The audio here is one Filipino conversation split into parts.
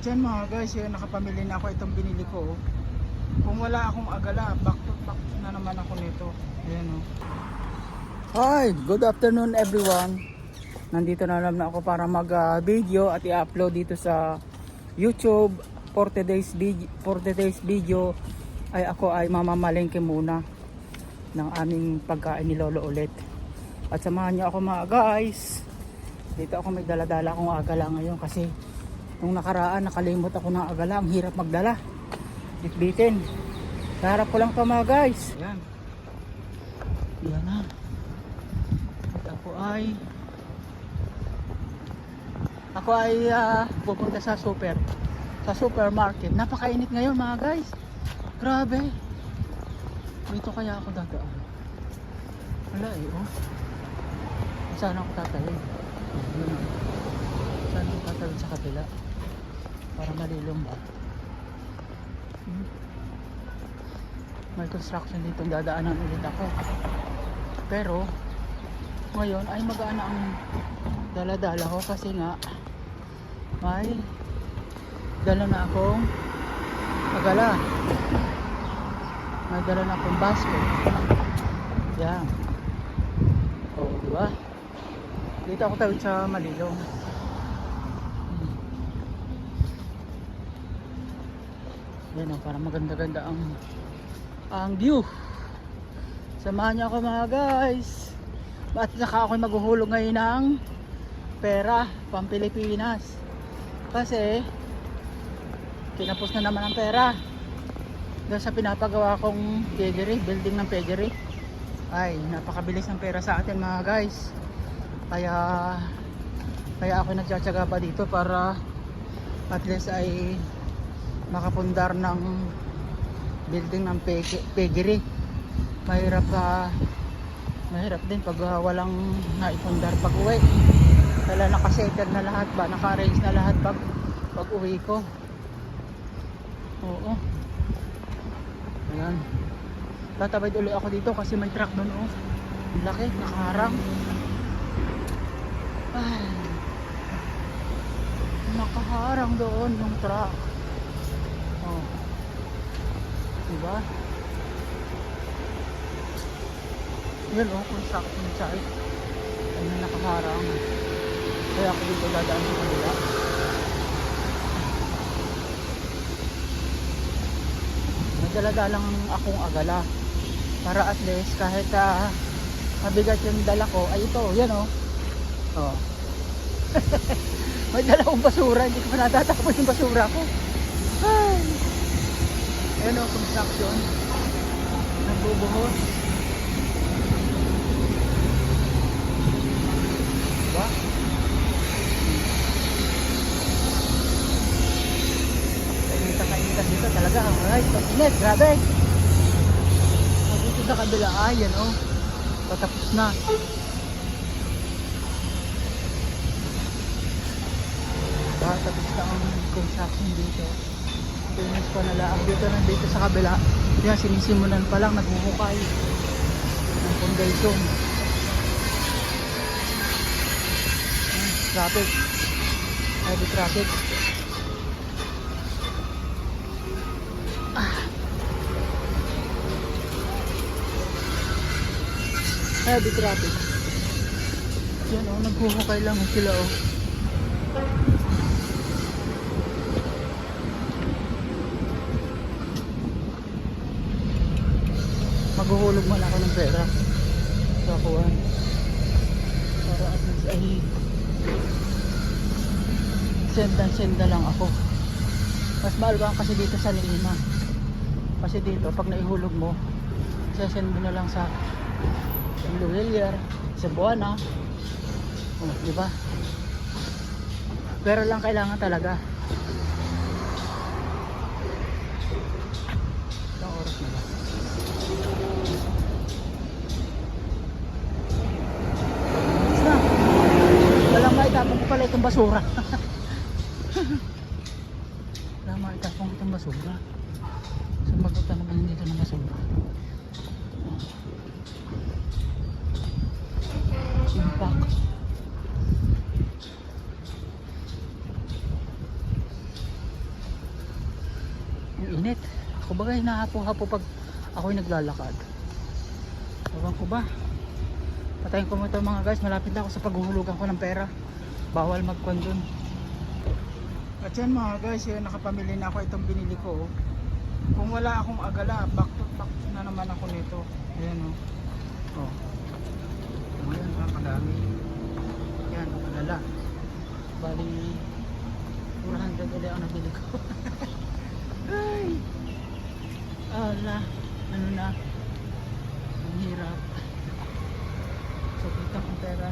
At yan mga guys, yun, nakapamili na ako itong binili ko. Kung wala akong agala, back to back na naman ako nito. Ayan o. Hi, good afternoon everyone. Nandito na naman ako para mag video at i-upload dito sa YouTube. For today's video ay ako ay mamamalengke muna ng aming pagkain ni Lolo ulit. At samahan niyo ako mga guys. Dito ako may dala-dala akong agala ngayon kasi nung nakaraan nakalimot ako ng agala. Ang hirap magdala, bitbitin. Harap ko lang pa mga guys. Yan. Yan na. At ako ay pupunta sa supermarket. Napakainit ngayon mga guys. Grabe. Dito kaya ako dadaan. Wala oh. Saan ako tatayo? Saan ako tatayo sa kabila? Para malilong ba? May construction dito, dadaanan ulit ako. Pero ngayon ay magaan ang dala-dala ko kasi nga may dala na akong agala. May dala na akong basket. Yan. O, diba? Dito ako tawid sa Malilong. Yan o, para maganda-ganda ang view. Samahan niyo ako mga guys. At saka ako maghuhulog ngayon ng pera pang Pilipinas. Kasi kinapos na naman ang pera doon sa pinapagawa kong pedigree, building ng pedigree. Ay, napakabilis ng pera sa atin mga guys. Kaya ako nagtsatsaga pa dito para at least ay makapundar ng building ng pedigree. Mahirap din pag walang naipundar pag uwi. Kaya nakasettle na lahat ba, naka-arrange na lahat pag uwi ko. Oo. Ayan. Tatabay ulit ako dito kasi may truck doon oh. Ang laki, nakaharang. Ay. Nakaharang doon yung truck. Oh. Diba? Yan oh, construction site. Ayun nakaharang. Kaya ako dito dadaan sa kanila. Dala-dalang akong agala para at least kahit mabigat yung dala ko ay ito, yan oh. Oh. May dala akong basura, hindi ko pa natatapos yung basura ko. Ay. Ayan oh, construction. Nagbubuhos. Diba? Kainitan dito talaga ay pag-init, grabe. Dito sa kabila ay yan oh, patapos na. Tapos na ang construction dito. Finish pa na lang dito sa kabila. Yan, sinisimulan pa lang, naghuhukay ng foundation. Traffic, heavy traffic. Heavy traffic. Yan o, naghuhukay lang sila o. Maghuhulog man ako ng pera sa kuwan para at least ay senda lang ako. Mas mahal ba kasi dito sa Lima, kasi dito pag naihulog mo sesend mo na lang sa Luwilier, Cebuana. Oh, di ba? Pero lang kailangan talaga. Ilang oras na ba? Na. Walang maitapon ko pala itong basura. Walang maitapon ko itong basura. Sumagot na naman dito ng basura. Impact. init. Ako ba hinahapo-hapo pag ako'y naglalakad. Ewan ko ba. Patayin ko mo ito mga guys. Malapit na ako sa paghuhulugan ko ng pera. Bawal magkwan dun. At yan mga guys, yun, nakapamili na ako itong binili ko. Kung wala akong agala, back to back na naman ako nito. Ayan o. Oh. Ayan ha, kadami. Yan, agala. Bali 400 ulit ang nabili ko. Ay! Ala, ano na? Ang hirap. So, kita kong pera.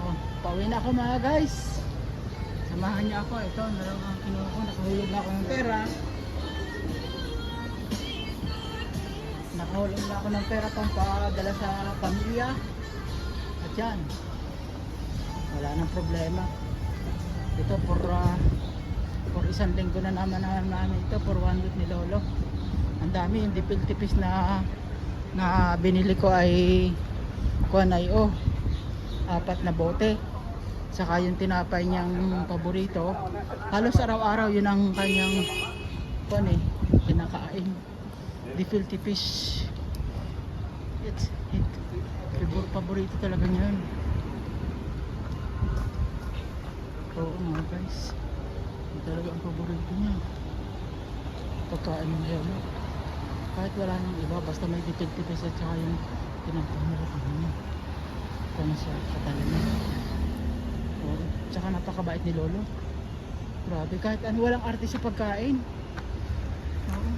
Oh, pauwi na ako mga guys. Samahan niyo ako. Ito, nalang ang kinuha ko. Nakahulog na ako ng pera. Nakahulog na ako ng pera pang padala sa pamilya. At yan. Wala nang problema. Ito for isang linggo na namin ito. For 1 week ni Lolo. Ang dami. Yung dipil-tipis na binili ko ay kuwan ay 4 na bote. Saka yung tinapay niyang paborito, halos araw-araw yun ang kanyang kinakain. Gefilte fish. It's paborito talaga niyan. Oo mga guys, ito talaga ang paborito niya. Pagkain niya yun. Kahit wala nang iba, basta may gefilte fish at saka yung tinapay niya niya. Kung siya katalo niya. Tsaka napakabait ni Lolo. Grabe, kahit ano, walang arte sa pagkain. Oo.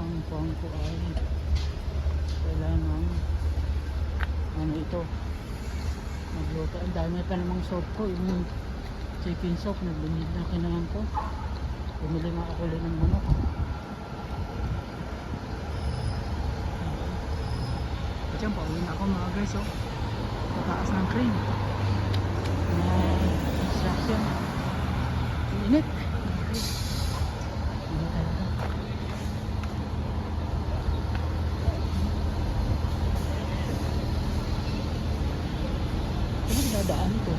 Ang pang ko ay kailangan ano ito, magluto. Ang dami pa namang soup ko, yung chicken soup, nagbunid na kailangan ko. Bumili nga ako ulit ng manok. Diyan, pauwi na ako mga guys, oh. Pataas ng crane. Construction. Init. Init talaga. Ano dadaan ito?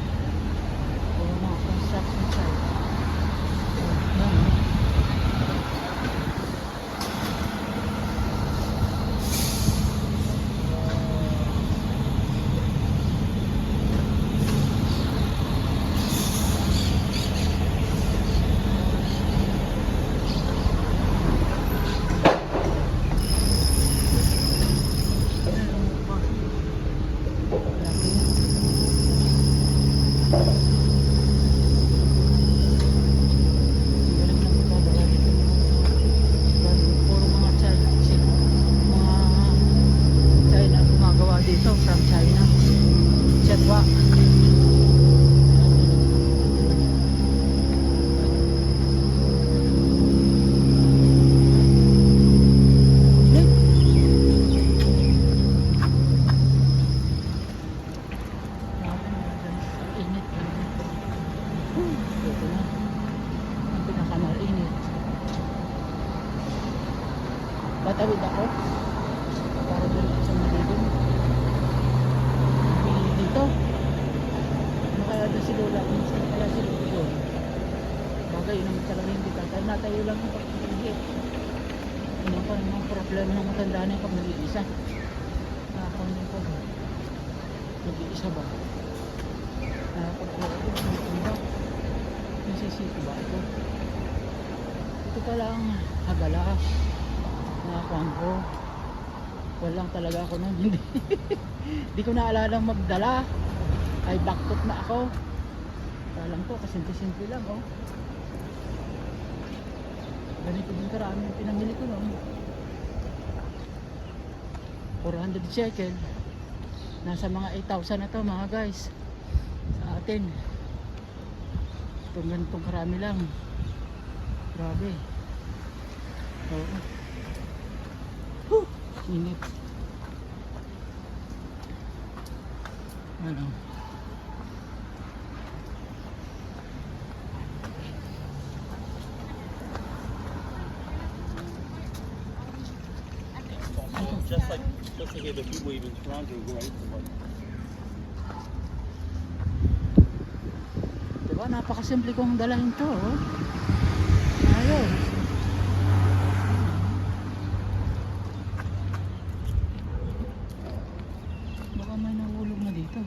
Puro mga construction site. Yan. Patawid ako para doon sa Maligong. Dito ano kaya doon si Lola, minsan kaya si Lola doon. Bagay yun naman talaga hindi tatay, natayo lang yung pagkakagit. Ano pa naman problema ng matanda na yung pag nag-iisa. Nakakaunin ko ba nag-iisa ba nakakaunin nasisito ba ito pala ang hagala. Nakakuhan ko. Walang talaga ako nun. Hindi ko naalalang magdala. Ay backtot na ako. Alam ko, kasimple-simple lang, oh. Ganito din karami yung pinamili ko nun. 400 shekel. Nasa mga 8,000 na to mga guys. Sa atin. Itong ganitong karami lang. Grabe. Oo. Init. Ano? Just like here, the people even stronger, right? napakasimple kong dalahin to. Oh. Ayun. Baka may nahulog na dito.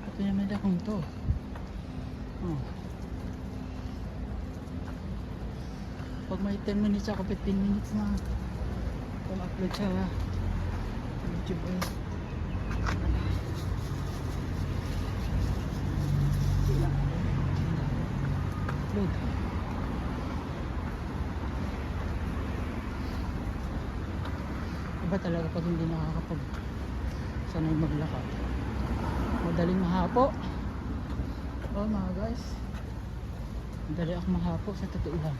Ito yung may dakong to. Oh. Pag may 10 minutes ako, 15 minutes na kung upload sa YouTube eh. Upload. Iba talaga pag hindi nakakapag sanay maglakad. Madaling mahapo. Oh mga guys, madali ako mahapo sa totoo lang.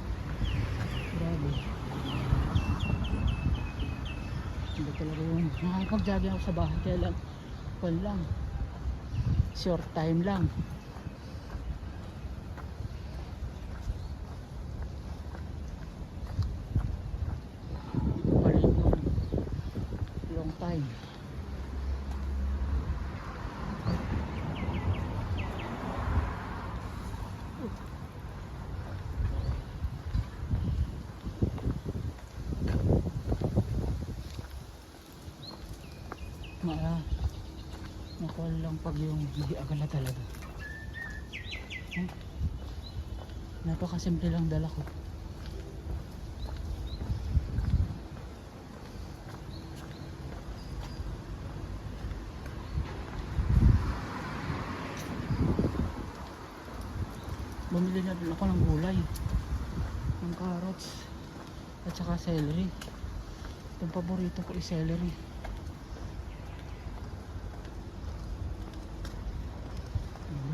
Grabe. Hindi talaga yung nakakapag-jogging ako sa bahay. Kaya lang, call lang. Short time lang. Ito pa rin yung long time. Nakuha lang pag yung hindi agala talaga. Napakasimple lang dala ko. Bumili na rin ako ng gulay, ng carrots at saka celery. Itong paborito ko is celery.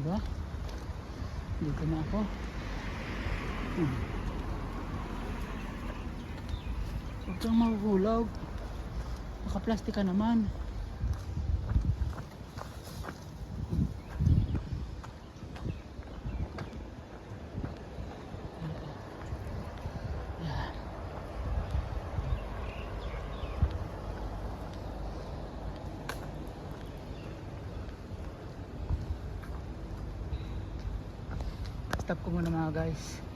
Diba? Dito na ako. Huwag kang mahuhulog. Naka-plastic ka naman. Yan. Stop ko muna mga guys.